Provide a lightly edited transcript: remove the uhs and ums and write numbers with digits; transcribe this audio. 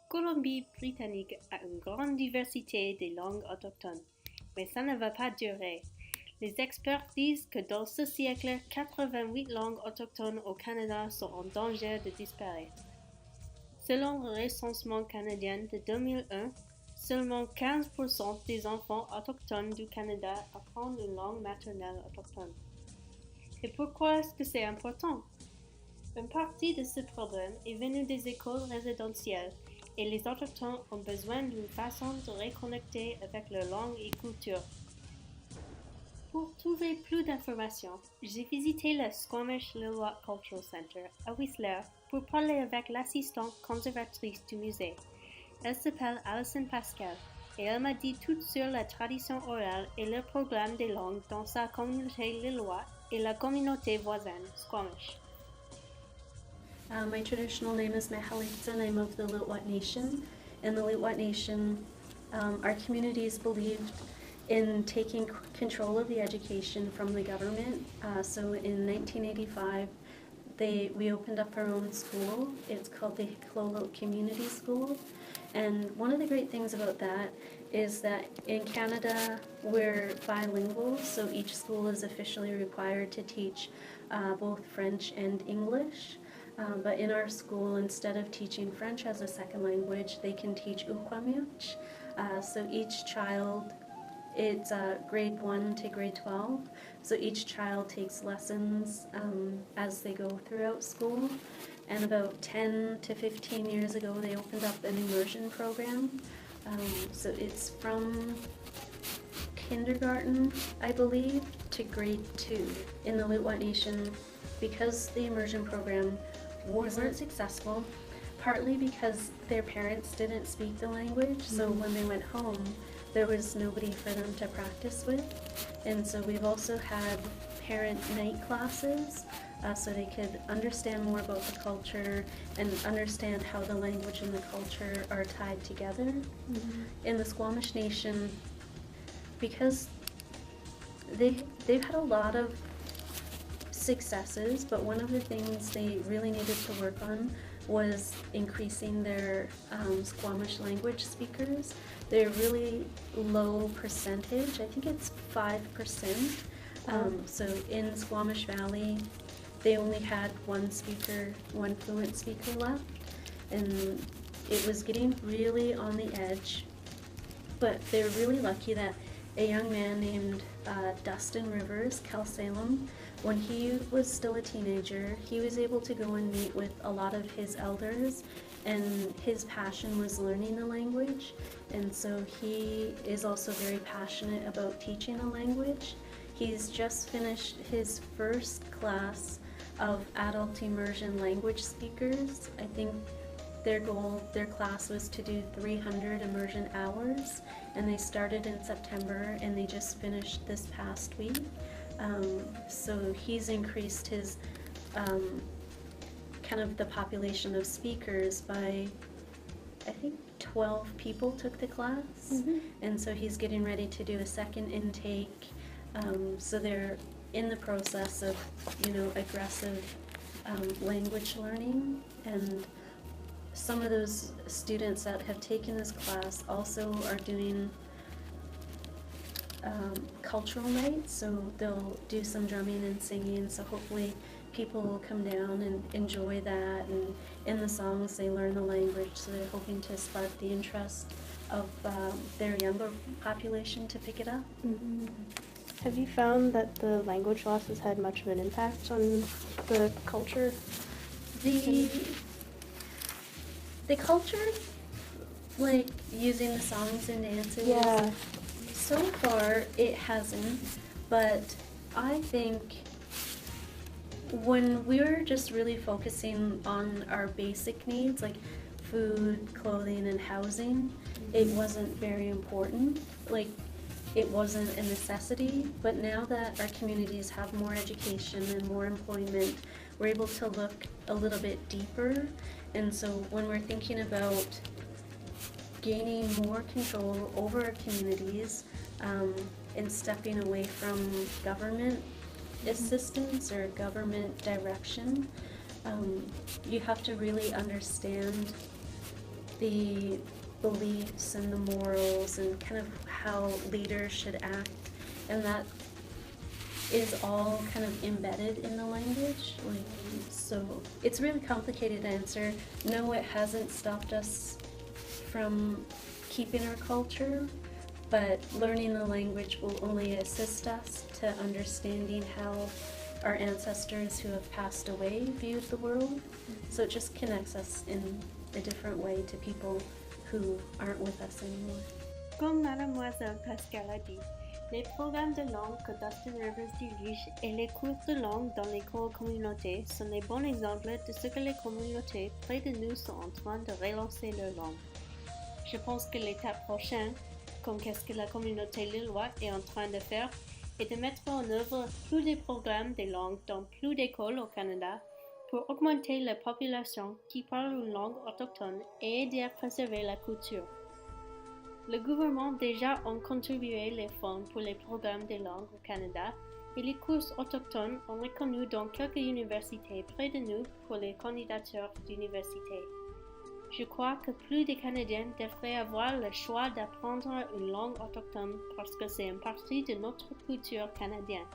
Colombie-Britannique a une grande diversité des langues autochtones, mais ça ne va pas durer. Les experts disent que dans ce siècle, 88 langues autochtones au Canada sont en danger de disparaître. Selon le recensement canadien de 2001, seulement 15% des enfants autochtones du Canada apprennent une langue maternelle autochtone. Et pourquoi est-ce que c'est important? Une partie de ce problème est venue des écoles résidentielles et les autochtones ont besoin d'une façon de reconnecter avec leur langue et culture. Pour trouver plus d'informations, j'ai visité le Squamish Lil'wat Cultural Center à Whistler pour parler avec l'assistante conservatrice du musée. Elle s'appelle Alison Pascal et elle m'a dit tout sur la tradition orale et le programme des langues dans sa communauté Lil'wat et la communauté voisine Squamish. My traditional name is Mahalitza and I'm of the Lil'wat Nation. In the Lil'wat Nation, our communities believed in taking control of the education from the government. So in 1985, we opened up our own school. It's called the Hiklolo Community School. And one of the great things about that is that in Canada, we're bilingual, so each school is officially required to teach both French and English. But in our school, instead of teaching French as a second language, they can teach Ukwamich. So each child, it's grade 1 to grade 12. So each child takes lessons as they go throughout school. And about 10 to 15 years ago, they opened up an immersion program. So it's from kindergarten, I believe, to grade 2 in the Lil'wat Nation, because the immersion program wasn't successful, partly because their parents didn't speak the language, so when they went home, there was nobody for them to practice with. And so we've also had parent night classes so they could understand more about the culture and understand how the language and the culture are tied together. In the Squamish Nation, because they've had a lot of successes, but one of the things they really needed to work on was increasing their Squamish language speakers. They're really low percentage. I think it's 5%. So in Squamish Valley, they only had one fluent speaker left, and it was getting really on the edge. But they're really lucky that a young man named Dustin Rivers, Cal Salem, when he was still a teenager, he was able to go and meet with a lot of his elders, and his passion was learning the language, and so he is also very passionate about teaching the language. He's just finished his first class of adult immersion language speakers. I think their class was to do 300 immersion hours, and they started in September and they just finished this past week. So he's increased his kind of the population of speakers by, I think 12 people took the class, and so he's getting ready to do a second intake. So they're in the process of, aggressive language learning, and some of those students that have taken this class also are doing cultural nights, so they'll do some drumming and singing, so hopefully people will come down and enjoy that, and in the songs they learn the language, so they're hoping to spark the interest of their younger population to pick it up. Have you found that the language loss has had much of an impact on the culture? The culture, like using the songs and dances, Yeah. so far it hasn't, but I think when we were just really focusing on our basic needs, like food, clothing, and housing, it wasn't very important. Like, it wasn't a necessity, but now that our communities have more education and more employment, we're able to look a little bit deeper. And so when we're thinking about gaining more control over our communities and stepping away from government assistance or government direction, you have to really understand the beliefs and the morals and kind of how leaders should act, and that is all kind of embedded in the language. So it's a really complicated answer. No, it hasn't stopped us from keeping our culture, but learning the language will only assist us to understanding how our ancestors who have passed away viewed the world. So it just connects us in a different way to people who aren't with us anymore. Comme Mademoiselle Pascal a dit, les programmes de langue que Dustin Rivers dirige et les cours de langue dans l'école communauté sont les bons exemples de ce que les communautés près de nous sont en train de relancer leur langue. Je pense que l'étape prochaine, comme qu'est-ce que la communauté lilloise est en train de faire, est de mettre en œuvre plus de programmes de langue dans plus d'écoles au Canada pour augmenter la population qui parle une langue autochtone et aider à préserver la culture. Le gouvernement déjà a contribué les fonds pour les programmes de langue au Canada et les courses autochtones ont reconnu dans quelques universités près de nous pour les candidatures d'université. Je crois que plus de Canadiens devraient avoir le choix d'apprendre une langue autochtone parce que c'est une partie de notre culture canadienne.